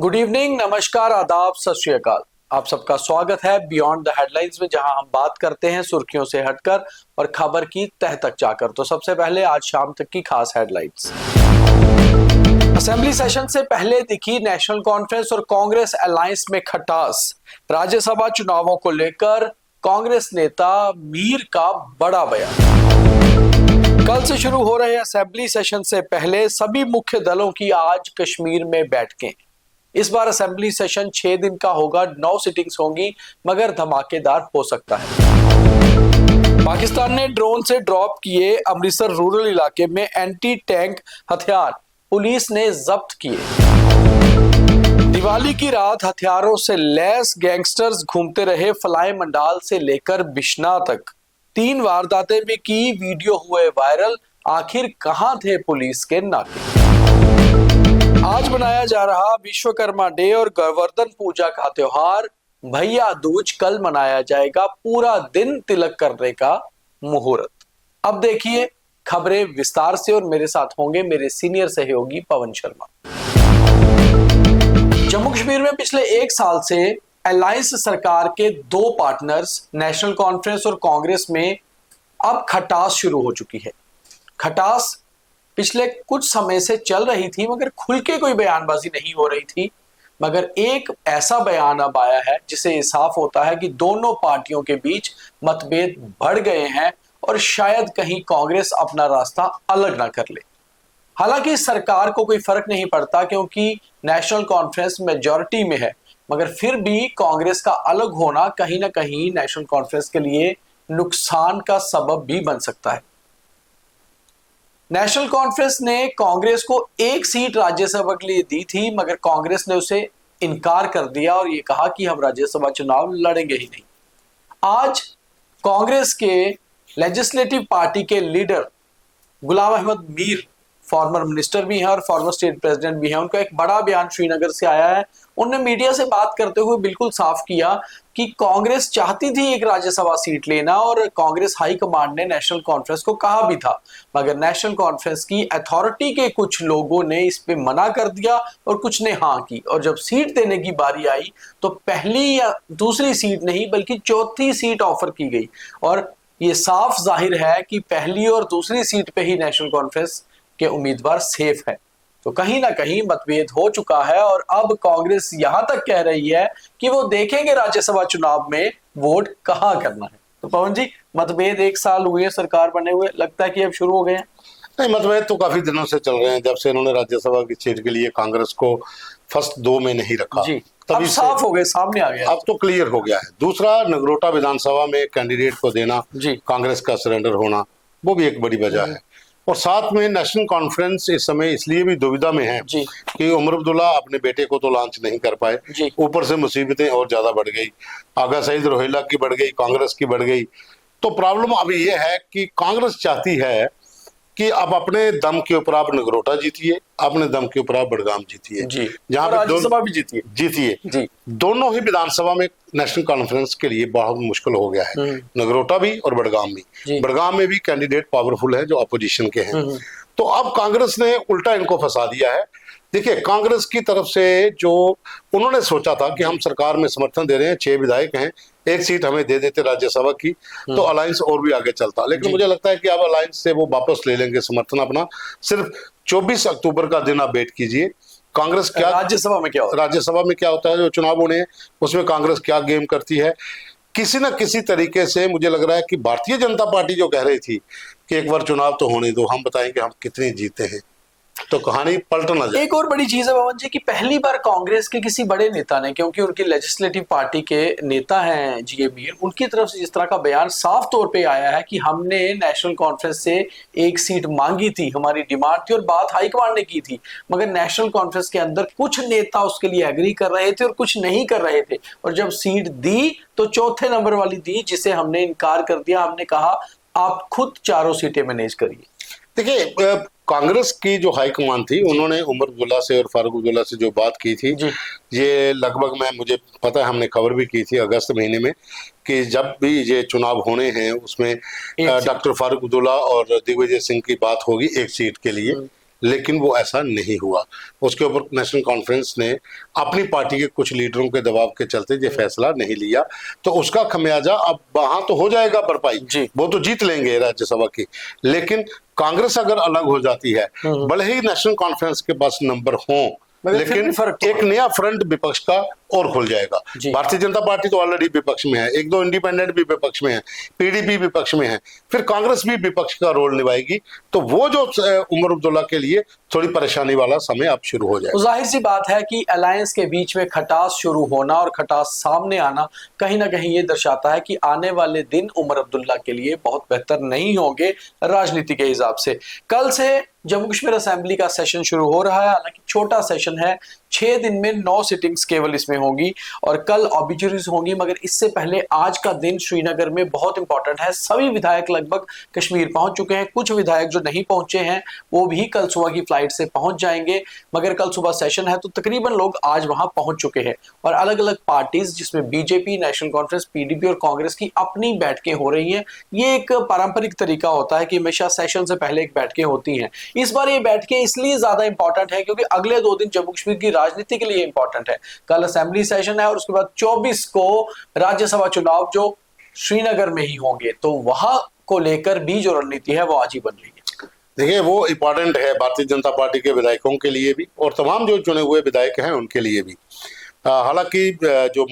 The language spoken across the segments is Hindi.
गुड इवनिंग, नमस्कार, आदाब, सत श्री अकाल। आप सबका स्वागत है बियॉन्ड द हेडलाइंस में, जहां हम बात करते हैं सुर्खियों से हटकर और खबर की तह तक जाकर। तो सबसे पहले आज शाम तक की खास हेडलाइंस। असेंबली सेशन से पहले दिखी नेशनल कॉन्फ्रेंस और कांग्रेस अलायंस में खटास। राज्यसभा चुनावों को लेकर कांग्रेस नेता मीर का बड़ा बयान। कल से शुरू हो रहे असेंबली सेशन से पहले सभी मुख्य दलों की आज कश्मीर में बैठकें। इस बार असेंबली सेशन 6 दिन का होगा, 9 सिटिंग्स होंगी, मगर धमाकेदार हो सकता है। पाकिस्तान ने ड्रोन से ड्रॉप किए अमृतसर रूरल इलाके में एंटी टैंक हथियार, पुलिस ने जब्त किए। दिवाली की रात हथियारों से लैस गैंगस्टर्स घूमते रहे फलाई मंडाल से लेकर बिश्ना तक। 3 वारदातें भी की, वीडियो हुए वायरल। आखिर कहां थे पुलिस के नाके? आज मनाया जा रहा विश्वकर्मा डे और गोवर्धन पूजा का त्योहार भैया दूज कल मनाया जाएगा। पूरा दिन तिलक करने का मुहूर्त। अब देखिए खबरें विस्तार से और मेरे साथ होंगे मेरे सीनियर सहयोगी पवन शर्मा। जम्मू कश्मीर में पिछले 1 साल से अलायंस सरकार के 2 पार्टनर्स नेशनल कॉन्फ्रेंस और कांग्रेस में अब खटास शुरू हो चुकी है। खटास पिछले कुछ समय से चल रही थी, मगर खुल के कोई बयानबाजी नहीं हो रही थी। मगर एक ऐसा बयान अब आया है जिससे ये साफ होता है कि दोनों पार्टियों के बीच मतभेद बढ़ गए हैं और शायद कहीं कांग्रेस अपना रास्ता अलग ना कर ले। हालांकि सरकार को कोई फर्क नहीं पड़ता क्योंकि नेशनल कॉन्फ्रेंस मेजॉरिटी में है, मगर फिर भी कांग्रेस का अलग होना कहीं ना कहीं नेशनल कॉन्फ्रेंस के लिए नुकसान का सबब भी बन सकता है। नेशनल कॉन्फ्रेंस ने कांग्रेस को 1 सीट राज्यसभा के लिए दी थी, मगर कांग्रेस ने उसे इनकार कर दिया और ये कहा कि हम राज्यसभा चुनाव लड़ेंगे ही नहीं। आज कांग्रेस के लेजिस्लेटिव पार्टी के leader Ghulam Ahmad Mir, former minister भी हैं और फॉर्मर स्टेट प्रेसिडेंट भी हैं, उनका एक बड़ा बयान श्रीनगर से आया है। उन्होंने मीडिया से बात करते हुए बिल्कुल साफ किया कि कांग्रेस चाहती थी एक राज्यसभा सीट लेना और कांग्रेस हाईकमांड ने नेशनल कॉन्फ्रेंस को कहा भी था, मगर नेशनल कॉन्फ्रेंस की अथॉरिटी के कुछ लोगों ने इस पे मना कर दिया और कुछ ने हाँ की। और जब सीट देने की बारी आई तो पहली या दूसरी सीट नहीं बल्कि चौथी सीट ऑफर की गई और ये साफ जाहिर है कि पहली और दूसरी सीट पे ही नेशनल कॉन्फ्रेंस के उम्मीदवार सेफ है। तो कहीं ना कहीं मतभेद हो चुका है और अब कांग्रेस यहां तक कह रही है कि वो देखेंगे राज्यसभा चुनाव में वोट कहां करना है। तो पवन जी, मतभेद 1 साल हुए सरकार बने हुए, लगता है कि अब शुरू हो गए हैं? नहीं, मतभेद तो काफी दिनों से चल रहे हैं। जब से इन्होंने राज्यसभा की सीट के लिए कांग्रेस को फर्स्ट 2 में नहीं रखा जी, तभी साफ हो गए, सामने आ गया, अब तो क्लियर हो गया है। दूसरा, नगरोटा विधानसभा में कैंडिडेट को देना, कांग्रेस का सरेंडर होना, वो भी एक बड़ी वजह है। और साथ में नेशनल कॉन्फ्रेंस इस समय इसलिए भी दुविधा में है कि उमर अब्दुल्ला अपने बेटे को तो लॉन्च नहीं कर पाए, ऊपर से मुसीबतें और ज्यादा बढ़ गई। आगा सईद रोहिला की बढ़ गई, कांग्रेस की बढ़ गई। तो प्रॉब्लम अभी ये है कि कांग्रेस चाहती है कि अब अपने दम के ऊपर आप नगरोटा जीतिए, अपने दम के ऊपर आप बड़गाम जीतिए, जहां पर राज्यसभा भी जीतिए। दोनों ही विधानसभा में नेशनल कॉन्फ्रेंस के लिए बहुत मुश्किल हो गया है, नगरोटा भी और बड़गाम भी। बड़गाम में भी कैंडिडेट पावरफुल है जो अपोजिशन के हैं। तो अब कांग्रेस ने उल्टा इनको फंसा दिया है। देखिए, कांग्रेस की तरफ से जो उन्होंने सोचा था कि हम सरकार में समर्थन दे रहे हैं, 6 विधायक हैं, 1 सीट हमें दे देते राज्यसभा की तो अलायंस और भी आगे चलता। लेकिन मुझे लगता है कि अब अलायंस से वो वापस ले लेंगे समर्थन अपना। सिर्फ 24 अक्टूबर का दिन आप वेट कीजिए, कांग्रेस क्या राज्यसभा में क्या होता है जो चुनाव होने हैं, उसमें कांग्रेस क्या गेम करती है। किसी न किसी तरीके से मुझे लग रहा है कि भारतीय जनता पार्टी जो कह रही थी कि एक बार चुनाव तो होने दो, हम बताएंगे हम कितने जीते हैं, तो कहानी पलट ना जाए। एक और बड़ी चीज है पवन जी कि पहली बार कांग्रेस के किसी बड़े नेता ने, क्योंकि उनकी लेजिस्लेटिव पार्टी के नेता हैं जी मीर, उनकी तरफ से जिस तरह का बयान साफ तौर पे आया है कि हमने नेशनल कॉन्फ्रेंस से 1 सीट मांगी थी, हमारी डिमांड थी और बात हाईकमांड ने की थी, मगर नेशनल कॉन्फ्रेंस के अंदर कुछ नेता उसके लिए एग्री कर रहे थे और कुछ नहीं कर रहे थे। और जब सीट दी तो चौथे नंबर वाली दी जिसे हमने इनकार कर दिया। हमने कहा आप खुद 4 सीटें मैनेज करिए। देखिए, कांग्रेस की जो हाईकमान थी उन्होंने उमर अब्दुल्ला से और फारूक अब्दुल्ला से जो बात की थी, ये लगभग मुझे पता है, हमने खबर भी की थी अगस्त महीने में कि जब भी ये चुनाव होने हैं उसमें डॉक्टर फारूक अब्दुल्ला और दिग्विजय सिंह की बात होगी 1 सीट के लिए। लेकिन वो ऐसा नहीं हुआ। उसके ऊपर नेशनल कॉन्फ्रेंस ने अपनी पार्टी के कुछ लीडरों के दबाव के चलते ये फैसला नहीं लिया, तो उसका खमियाजा अब वहां तो हो जाएगा भरपाई, वो तो जीत लेंगे राज्यसभा की। लेकिन कांग्रेस अगर अलग हो जाती है, भले ही नेशनल कॉन्फ्रेंस के पास नंबर हो, लेकिन एक नया फ्रंट विपक्ष का और खुल जाएगा। भारतीय जनता पार्टी तो ऑलरेडी विपक्ष में है, एक दो इंडिपेंडेंट भी विपक्ष में है, पीडीपी विपक्ष में है, फिर कांग्रेस भी विपक्ष का रोल निभाएगी। तो वो जो उमर अब्दुल्ला के लिए थोड़ी परेशानी वाला समय अब शुरू हो जाएगा। जाहिर सी बात है कि अलायंस के बीच में खटास शुरू होना और खटास सामने आना कहीं ना कहीं ये दर्शाता है कि आने वाले दिन उमर अब्दुल्ला के लिए बहुत बेहतर नहीं होंगे राजनीति के हिसाब से। कल से जम्मू कश्मीर असेंबली का सेशन शुरू हो रहा है, हालांकि छोटा सेशन है, 6 दिन में 9 सिटिंग्स केवल इसमें होंगी और कल ऑब्ituaries होंगी। मगर इससे पहले आज का दिन श्रीनगर में बहुत इंपॉर्टेंट है। सभी विधायक लगभग कश्मीर पहुंच चुके हैं, कुछ विधायक जो नहीं पहुंचे हैं वो भी कल सुबह की फ्लाइट से पहुंच जाएंगे। मगर कल सुबह सेशन है तो तकरीबन लोग आज वहां पहुंच चुके हैं और अलग अलग पार्टीज जिसमें बीजेपी, नेशनल कॉन्फ्रेंस, पीडीपी और कांग्रेस की अपनी बैठकें हो रही हैं। ये एक पारंपरिक तरीका होता है कि हमेशा सेशन से पहले एक बैठकें होती हैं। इस बार ये बैठकें इसलिए ज्यादा इंपॉर्टेंट है क्योंकि अगले 2 दिन जम्मू कश्मीर की राजनीति के लिए इंपॉर्टेंट है। कल असेंबली सेशन है और उसके बाद 24 को राज्यसभा चुनाव जो श्रीनगर में ही होंगे, तो वहां को लेकर भी जो रणनीति है वो आज ही बन रही है। देखिए, वो इंपॉर्टेंट है भारतीय जनता पार्टी के विधायकों के लिए भी और तमाम जो चुने हुए विधायक हैं उनके लिए भी। हालांकि जो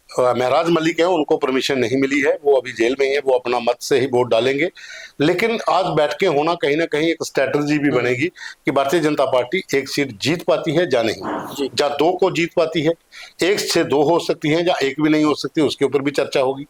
महराज मलिक है उनको परमिशन नहीं मिली है, वो अभी जेल में ही है, वो अपना मत से ही वोट डालेंगे। लेकिन आज बैठकें होना कहीं ना कहीं एक स्ट्रेटजी भी बनेगी कि भारतीय जनता पार्टी एक सीट जीत पाती है या नहीं, या 2 को जीत पाती है, 1 से 2 हो सकती है या 1 भी नहीं हो सकती, उसके ऊपर भी चर्चा होगी।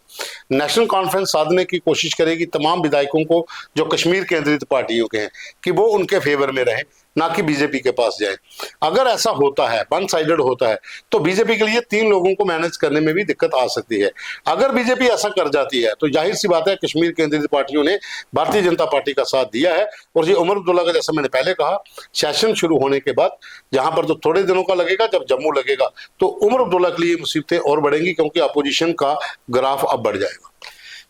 नेशनल कॉन्फ्रेंस साधने की कोशिश करेगी तमाम विधायकों को जो कश्मीर केंद्रित पार्टियों के हैं कि वो उनके फेवर में रहे, ना कि बीजेपी के पास जाए। अगर ऐसा होता है, वन साइडेड होता है, तो बीजेपी के लिए 3 लोगों को मैनेज करने में भी दिक्कत आ सकती है। अगर बीजेपी ऐसा कर जाती है तो जाहिर सी बात है कश्मीर केंद्रित पार्टियों ने भारतीय जनता पार्टी का साथ दिया है। और ये उमर अब्दुल्ला का, जैसा मैंने पहले कहा, सेशन शुरू होने के बाद जहां पर तो थोड़े दिनों का लगेगा, जब जम्मू लगेगा तो उमर अब्दुल्ला के लिए मुसीबतें और बढ़ेंगी क्योंकि अपोजिशन का ग्राफ अब बढ़ जाएगा।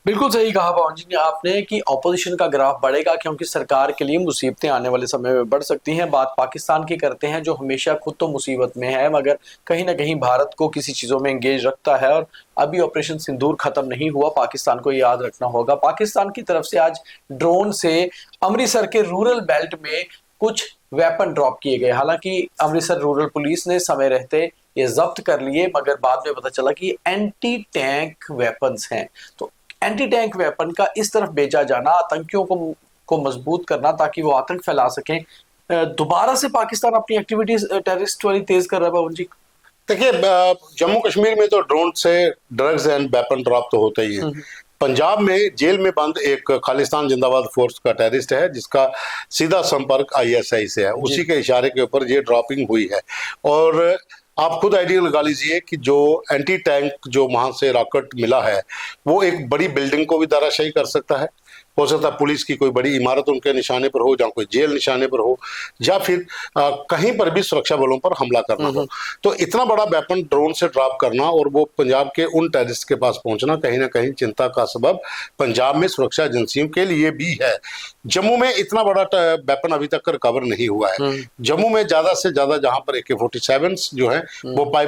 बिल्कुल सही कहा पवन जी ने आपने कि ऑपोजिशन का ग्राफ बढ़ेगा क्योंकि सरकार के लिए मुसीबतें आने वाले समय में बढ़ सकती हैं। बात पाकिस्तान की करते हैं जो हमेशा खुद तो मुसीबत में है मगर कहीं ना कहीं भारत को किसी चीज़ों में एंगेज रखता है और अभी ऑपरेशन सिंदूर खत्म नहीं हुआ, पाकिस्तान को याद रखना होगा। पाकिस्तान की तरफ से आज ड्रोन से अमृतसर के रूरल बेल्ट में कुछ वेपन ड्रॉप किए गए। हालांकि अमृतसर रूरल पुलिस ने समय रहते ये जब्त कर लिए मगर बाद में पता चला कि एंटी टैंक वेपन्स हैं। तो एंटी टैंक वेपन का इस तरफ भेजा जाना आतंकियों को मजबूत करना ताकि वो आतंक फैला सकें। दोबारा से पाकिस्तान अपनी एक्टिविटीज टेररिस्ट वाली तेज कर रहा है पवन जी। देखिए, जम्मू कश्मीर में तो ड्रोन से ड्रग्स एंड वेपन ड्रॉप तो होते ही है। पंजाब में जेल में बंद एक खालिस्तान जिंदाबाद फोर्स का टेररिस्ट है जिसका सीधा संपर्क आईएसआई से है, उसी के इशारे के ऊपर ये ड्रॉपिंग हुई है। और आप खुद आइडिया लगा लीजिए कि जो एंटी टैंक जो वहां से रॉकेट मिला है वो एक बड़ी बिल्डिंग को भी धराशायी कर सकता है। हो सकता है पुलिस की कोई बड़ी इमारत उनके निशाने पर हो, या कोई जेल निशाने पर हो, या फिर कहीं पर भी सुरक्षा बलों पर हमला करना हो। तो इतना बड़ा वेपन ड्रोन से ड्रॉप करना और वो पंजाब के उन टेररिस्ट के पास पहुंचना कहीं ना कहीं चिंता का सबब पंजाब में सुरक्षा एजेंसियों के लिए भी है। जम्मू में इतना बड़ा वेपन अभी तक रिकवर नहीं हुआ है। जम्मू में ज्यादा से ज्यादा जहां पर AK-47 जो है वो बाय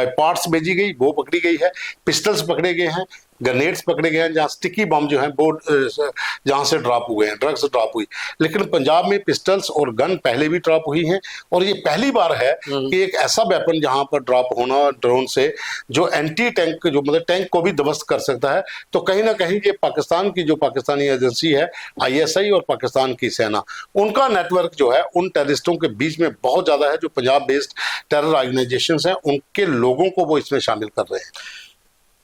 पार्ट्स भेजी गई, वो पकड़ी गई है, पिस्टल्स पकड़े गए हैं, ग्रेनेड्स पकड़े गए हैं, जहाँ स्टिकी बम जो है वो जहां से ड्रॉप हुए हैं, ड्रग्स ड्रॉप हुई। लेकिन पंजाब में पिस्टल्स और गन पहले भी ड्रॉप हुई हैं और ये पहली बार है कि एक ऐसा वेपन जहां पर ड्रॉप होना ड्रोन से जो एंटी टैंक जो मतलब टैंक को भी ध्वस्त कर सकता है। तो कहीं ना कहीं ये पाकिस्तान की जो पाकिस्तानी एजेंसी है ISI और पाकिस्तान की सेना, उनका नेटवर्क जो है उन टेररिस्टों के बीच में बहुत ज्यादा है। जो पंजाब बेस्ड टेरर ऑर्गेनाइजेशंस हैं उनके लोगों को वो इसमें शामिल कर रहे हैं।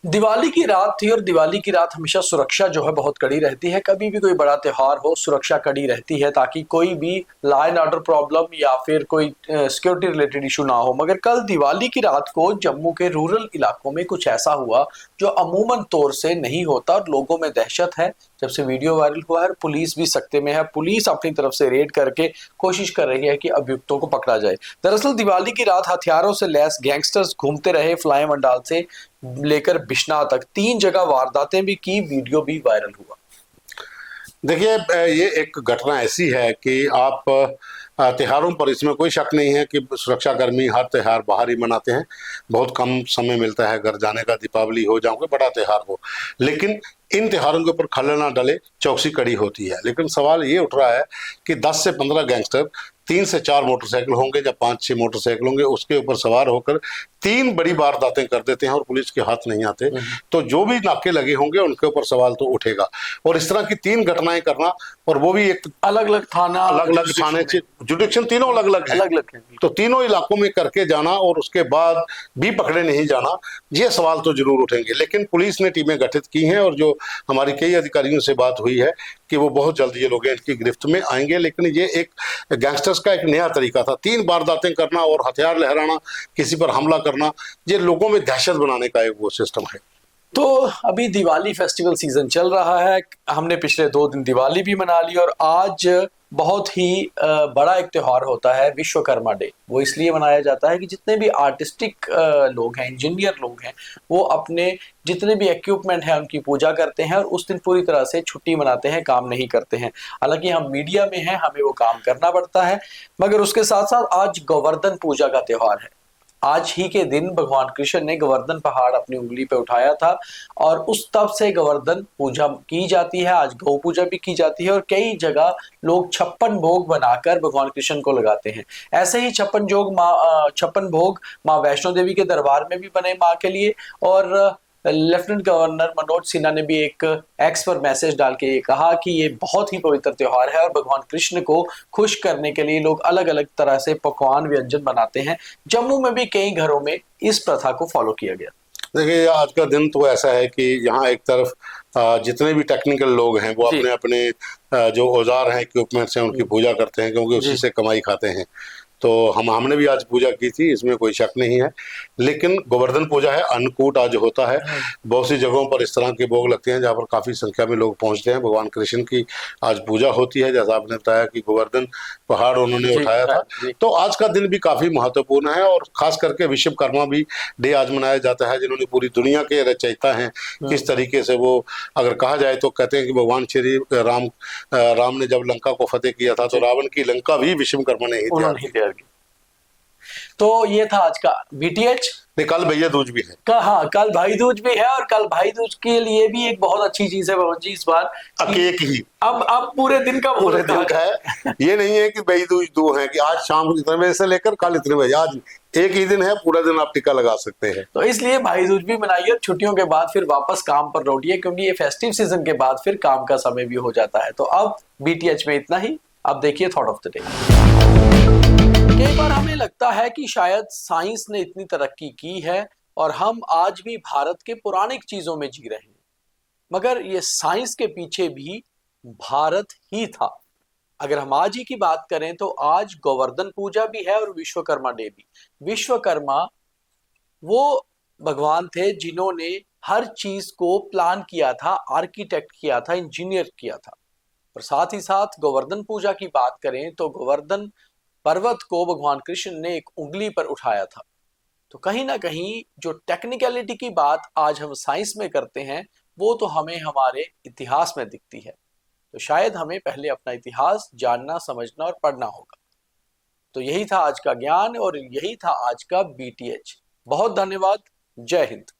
दिवाली की रात थी और दिवाली की रात हमेशा सुरक्षा जो है बहुत कड़ी रहती है। कभी भी कोई बड़ा त्योहार हो सुरक्षा कड़ी रहती है ताकि कोई भी लॉ एंड ऑर्डर प्रॉब्लम या फिर कोई सिक्योरिटी रिलेटेड इशू ना हो। मगर कल दिवाली की रात को जम्मू के रूरल इलाकों में कुछ ऐसा हुआ जो अमूमन तौर से नहीं होता और लोगों में दहशत है। जब से वीडियो वायरल हुआ है पुलिस भी सख्ते में है, पुलिस अपनी तरफ से रेड करके कोशिश कर रही है कि अभियुक्तों को पकड़ा जाए। दरअसल दिवाली की रात हथियारों से लैस गैंगस्टर्स घूमते रहे फ्लाई मंडाल से लेकर बिश्नाह तक, 3 जगह वारदातें भी की, वीडियो भी वायरल हुआ। देखिए, ये एक घटना ऐसी है कि आप त्योहारों पर इसमें कोई शक नहीं है कि सुरक्षाकर्मी हर त्योहार बाहर ही मनाते हैं। बहुत कम समय मिलता है घर जाने का, दीपावली हो या कोई बड़ा त्योहार हो, लेकिन इन त्योहारों के ऊपर खलल ना डले, चौकसी कड़ी होती है। लेकिन सवाल ये उठ रहा है कि 10 से 15 गैंगस्टर 3 से 4 मोटरसाइकिल होंगे या 5-6 मोटरसाइकिल होंगे, उसके ऊपर सवार होकर 3 बड़ी वारदातें कर देते हैं और पुलिस के हाथ नहीं आते, तो जो भी नाके लगे होंगे उनके ऊपर सवाल तो उठेगा। और इस तरह की 3 घटनाएं करना, और वो भी एक अलग अलग थाना, अलग अलग थाने, जुडिक्शन तीनों अलग अलग है, तो तीनों इलाकों में करके जाना और उसके बाद भी पकड़े नहीं जाना, ये सवाल तो जरूर उठेंगे। लेकिन पुलिस ने टीमें गठित की हैं और जो हमारी कई अधिकारियों से बात हुई है कि वो बहुत जल्द ये लोग इनकी गिरफ्त में आएंगे। लेकिन ये एक गैंगस्टर्स का एक नया तरीका था, 3 वारदातें करना और हथियार लहराना, किसी पर हमला करना, ये लोगों में दहशत बनाने का एक वो सिस्टम है। तो अभी दिवाली फेस्टिवल सीजन चल रहा है, हमने पिछले 2 दिन दिवाली भी मना ली और आज बहुत ही बड़ा एक त्योहार होता है विश्वकर्मा डे। वो इसलिए मनाया जाता है कि जितने भी आर्टिस्टिक लोग हैं, इंजीनियर लोग हैं, वो अपने जितने भी इक्विपमेंट हैं उनकी पूजा करते हैं और उस दिन पूरी तरह से छुट्टी मनाते हैं, काम नहीं करते हैं। हालांकि हम मीडिया में हैं, हमें वो काम करना पड़ता है, मगर उसके साथ साथ आज गोवर्धन पूजा का त्योहार है। आज ही के दिन भगवान कृष्ण ने गोवर्धन पहाड़ अपनी उंगली पे उठाया था और उस तब से गोवर्धन पूजा की जाती है। आज गौ पूजा भी की जाती है और कई जगह लोग 56 भोग बनाकर भगवान कृष्ण को लगाते हैं। ऐसे ही 56 भोग माँ वैष्णो देवी के दरबार में भी बने माँ के लिए। और लेफ्टिनेंट गवर्नर मनोज सिन्हा ने भी एक एक्स पर मैसेज डाल के ये कहा कि ये बहुत ही पवित्र त्योहार है और भगवान कृष्ण को खुश करने के लिए लोग अलग अलग तरह से पकवान व्यंजन बनाते हैं। जम्मू में भी कई घरों में इस प्रथा को फॉलो किया गया। देखिए, आज का दिन तो ऐसा है कि यहाँ एक तरफ जितने भी टेक्निकल लोग हैं वो अपने अपने जो औजार हैं, इक्विपमेंट्स हैं, उनकी पूजा करते हैं, क्योंकि उसी से कमाई खाते हैं। तो हमने भी आज पूजा की थी, इसमें कोई शक नहीं है। लेकिन गोवर्धन पूजा है, अन्नकूट आज होता है। बहुत सी जगहों पर इस तरह के भोग लगते हैं जहाँ पर काफी संख्या में लोग पहुंचते हैं। भगवान कृष्ण की आज पूजा होती है, जैसा आपने बताया कि गोवर्धन पहाड़ उन्होंने उठाया था। तो आज का दिन भी काफी महत्वपूर्ण है और खास करके विश्वकर्मा भी डे आज मनाया जाता है, जिन्होंने पूरी दुनिया के रचयिता हैं। किस तरीके से वो, अगर कहा जाए तो कहते हैं कि भगवान श्री राम ने जब लंका को फतेह किया था तो रावण की लंका भी विश्वकर्मा ने ही तैयार की। तो ये था आज का बीटीएच। कल भैया दूज भी है, हाँ, कल भाई दूज भी है और कल भाई दूज के लिए भी एक बहुत अच्छी चीज है भवन जी इस बार, केक ही अब पूरे दिन का है। ये नहीं है कि भाई दूज 2 है कि आज शाम इतने बजे से लेकर कल इतने बजे, आज एक ही दिन है, पूरा दिन आप टीका लगा सकते हैं। तो इसलिए भाई दूज भी मनाइए, छुट्टियों के बाद फिर वापस काम पर लौटिए, क्योंकि ये फेस्टिव सीजन के बाद फिर काम का समय भी हो जाता है। तो अब बीटीएच में इतना ही। अब देखिए थॉट ऑफ द डे। कई बार हमें लगता है कि शायद साइंस ने इतनी तरक्की की है और हम आज भी भारत के पौराणिक चीजों में जी रहे हैं, मगर ये साइंस के पीछे भी भारत ही था। अगर हम आज ही की बात करें तो आज गोवर्धन पूजा भी है और विश्वकर्मा डे भी। विश्वकर्मा वो भगवान थे जिन्होंने हर चीज को प्लान किया था, आर्किटेक्ट किया था, इंजीनियर किया था। और साथ ही साथ गोवर्धन पूजा की बात करें तो गोवर्धन पर्वत को भगवान कृष्ण ने एक उंगली पर उठाया था। तो कहीं ना कहीं जो टेक्निकलिटी की बात आज हम साइंस में करते हैं वो तो हमें हमारे इतिहास में दिखती है। तो शायद हमें पहले अपना इतिहास जानना, समझना और पढ़ना होगा। तो यही था आज का ज्ञान और यही था आज का बीटीएच। बहुत धन्यवाद। जय हिंद।